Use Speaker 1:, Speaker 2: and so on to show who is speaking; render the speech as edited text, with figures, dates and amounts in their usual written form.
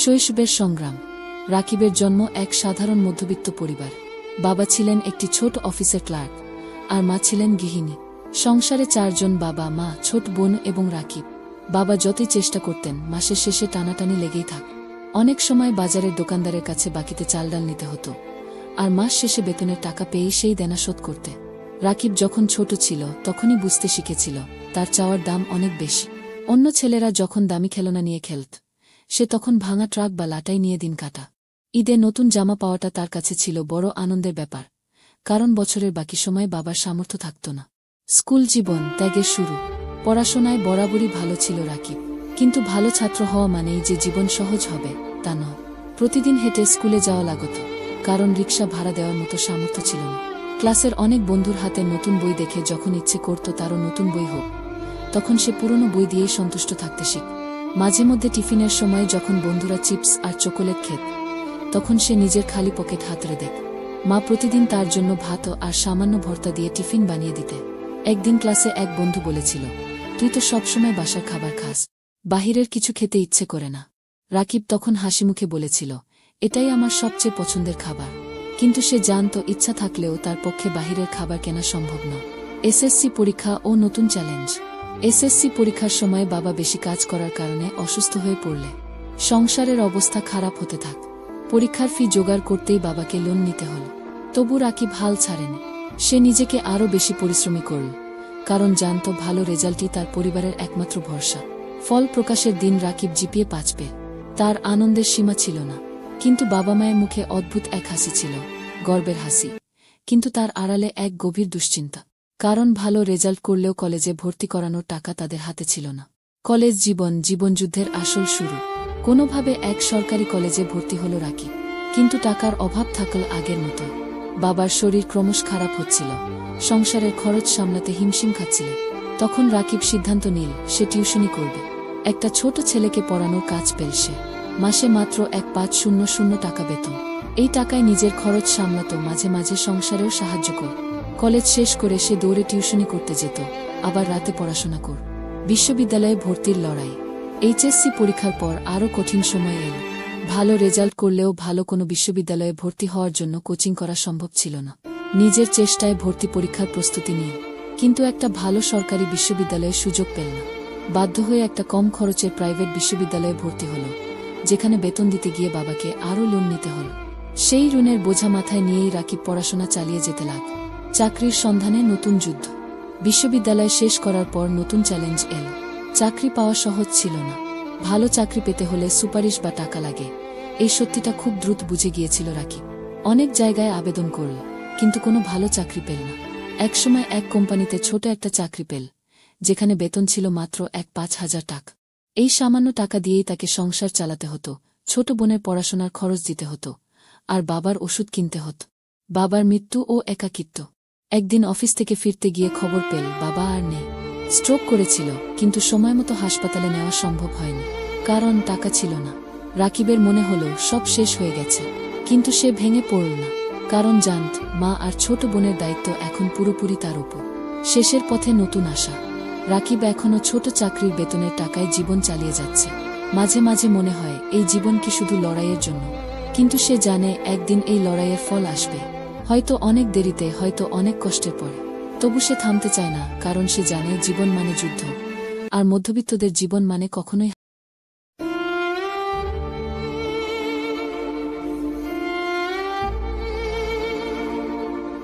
Speaker 1: শৈশবের সংগ্রাম। রাকিবের জন্ম এক সাধারণ মধ্যবিত্ত পরিবার। বাবা ছিলেন একটি ছোট অফিসের ক্লার্ক, আর মা ছিলেন গৃহিণী। সংসারে 4 জন, বাবা, মা, ছোট বোন এবং রাকিব। বাবা যতই চেষ্টা করতেন, মাসের শেষে টানাটানি লেগেই থাক। অনেক সময় বাজারের দোকানদারের কাছে বাকিতে চাল ডাল নিতে হতো, আর মাস শেষে বেতনের টাকা পেয়েই সেই দেনা শোধ করতে। রাকিব যখন ছোট ছিল তখনই বুঝতে শিখেছিল তার চাওয়ার দাম অনেক বেশি। অন্য ছেলেরা যখন দামি খেলনা নিয়ে খেলত, সে তখন ভাঙা ট্রাক বা লাটাই নিয়ে দিন কাটা। ঈদে নতুন জামা পাওয়াটা তার কাছে ছিল বড় আনন্দের ব্যাপার, কারণ বছরের বাকি সময় বাবার সামর্থ্য থাকত না। স্কুল জীবন ত্যাগের শুরু। পড়াশোনায় বরাবরই ভালো ছিল রাকিব, কিন্তু ভালো ছাত্র হওয়া মানেই যে জীবন সহজ হবে তা নয়। প্রতিদিন হেঁটে স্কুলে যাওয়া লাগত, কারণ রিকশা ভাড়া দেওয়ার মতো সামর্থ্য ছিল না। ক্লাসের অনেক বন্ধুর হাতে নতুন বই দেখে যখন ইচ্ছে করত তারও নতুন বই হোক, তখন সে পুরনো বই দিয়েই সন্তুষ্ট থাকতে শিখ। মাঝে মধ্যে টিফিনের সময় যখন বন্ধুরা চিপস আর চকোলেট খেত, তখন সে নিজের খালি পকেট হাতড়ে দেখ। মা প্রতিদিন তার জন্য ভাত আর সামান্য ভর্তা দিয়ে টিফিন বানিয়ে দিতে। একদিন ক্লাসে এক বন্ধু বলেছিল, তুই তো সবসময় বাসার খাবার খাস, বাহিরের কিছু খেতে ইচ্ছে করে না। রাকিব তখন হাসিমুখে বলেছিল, এটাই আমার সবচেয়ে পছন্দের খাবার। কিন্তু সে জানত ইচ্ছা থাকলেও তার পক্ষে বাহিরের খাবার কেনা সম্ভব নয়। এসএসসি পরীক্ষা ও নতুন চ্যালেঞ্জ। এসএসসি পরীক্ষার সময় বাবা বেশি কাজ করার কারণে অসুস্থ হয়ে পড়লে সংসারের অবস্থা খারাপ হতে থাক। পরীক্ষার ফি জোগাড় করতেই বাবাকে লোন নিতে হল। তবু রাকিব হাল ছাড়েনি। সে নিজেকে আরও বেশি পরিশ্রমী করল, কারণ জানত ভালো রেজাল্টই তার পরিবারের একমাত্র ভরসা। ফল প্রকাশের দিন রাকিব জিপিএ 5 পেয়ে। তার আনন্দের সীমা ছিল না। কিন্তু বাবা মায়ের মুখে অদ্ভুত এক হাসি ছিল, গর্বের হাসি, কিন্তু তার আড়ালে এক গভীর দুশ্চিন্তা। কারণ ভালো রেজাল্ট করলেও কলেজে ভর্তি করানোর টাকা তাদের হাতে ছিল না। কলেজ জীবন, জীবনযুদ্ধের আসল শুরু। কোনোভাবে এক সরকারি কলেজে ভর্তি হল রাকিব, কিন্তু টাকার অভাব থাকল আগের মতো। বাবার শরীর ক্রমশ খারাপ হচ্ছিল, সংসারের খরচ সামলাতে হিমশিম খাচ্ছিল। তখন রাকিব সিদ্ধান্ত নিল সে টিউশনি করবে। একটা ছোট ছেলেকে পড়ানোর কাজ পেল সে। মাসে মাত্র 1,500 টাকা বেতন। এই টাকায় নিজের খরচ সামলাত, মাঝে মাঝে সংসারেও সাহায্য কর। কলেজ শেষ করে সে দৌড়ে টিউশনি করতে যেত, আবার রাতে পড়াশোনা কর। বিশ্ববিদ্যালয়ে ভর্তির লড়াই। এইচএসসি পরীক্ষার পর আরও কঠিন সময় এল। ভালো রেজাল্ট করলেও ভালো কোনো বিশ্ববিদ্যালয়ে ভর্তি হওয়ার জন্য কোচিং করা সম্ভব ছিল না। নিজের চেষ্টায় ভর্তি পরীক্ষার প্রস্তুতি নিয়ে, কিন্তু একটা ভালো সরকারি বিশ্ববিদ্যালয়ে সুযোগ পেল না। বাধ্য হয়ে একটা কম খরচের প্রাইভেট বিশ্ববিদ্যালয়ে ভর্তি হল, যেখানে বেতন দিতে গিয়ে বাবাকে আরও লোন নিতে হল। সেই ঋণের বোঝা মাথায় নিয়েই রাকিব পড়াশোনা চালিয়ে যেতে লাগল। চাকরির সন্ধানে নতুন যুদ্ধ। বিশ্ববিদ্যালয় শেষ করার পর নতুন চ্যালেঞ্জ এল। চাকরি পাওয়া সহজ ছিল না। ভালো চাকরি পেতে হলে সুপারিশ বা টাকা লাগে, এই সত্যিটা খুব দ্রুত বুঝে গিয়েছিল রাকিব। অনেক জায়গায় আবেদন করল, কিন্তু কোনো ভালো চাকরি পেল না। একসময় এক কোম্পানিতে ছোট একটা চাকরি পেল, যেখানে বেতন ছিল মাত্র 5,000 টাকা। এই সামান্য টাকা দিয়েই তাকে সংসার চালাতে হতো, ছোট বোনের পড়াশোনার খরচ দিতে হতো, আর বাবার ওষুধ কিনতে হতো। বাবার মৃত্যু ও একাকিত্ব। একদিন অফিস থেকে ফিরতে গিয়ে খবর পেল বাবা আর নেই। স্ট্রোক করেছিল, কিন্তু সময়মতো হাসপাতালে নেওয়া সম্ভব হয়নি, কারণ টাকা ছিল না। রাকিবের মনে হল সব শেষ হয়ে গেছে, কিন্তু সে ভেঙে পড়ল না, কারণ জানত মা আর ছোট বোনের দায়িত্ব এখন পুরোপুরি তার উপর। শেষের পথে নতুন আশা। রাকিব এখনও ছোট চাকরির বেতনের টাকায় জীবন চালিয়ে যাচ্ছে। মাঝে মাঝে মনে হয় এই জীবন কি শুধু লড়াইয়ের জন্য, কিন্তু সে জানে একদিন এই লড়াইয়ের ফল আসবে, হয়তো অনেক দেরিতে, হয়তো অনেক কষ্টের পরে। তবু সে থামতে চায় না, কারণ সে জানে জীবন মানে যুদ্ধ, আর মধ্যবিত্তদের জীবন মানে কখনোই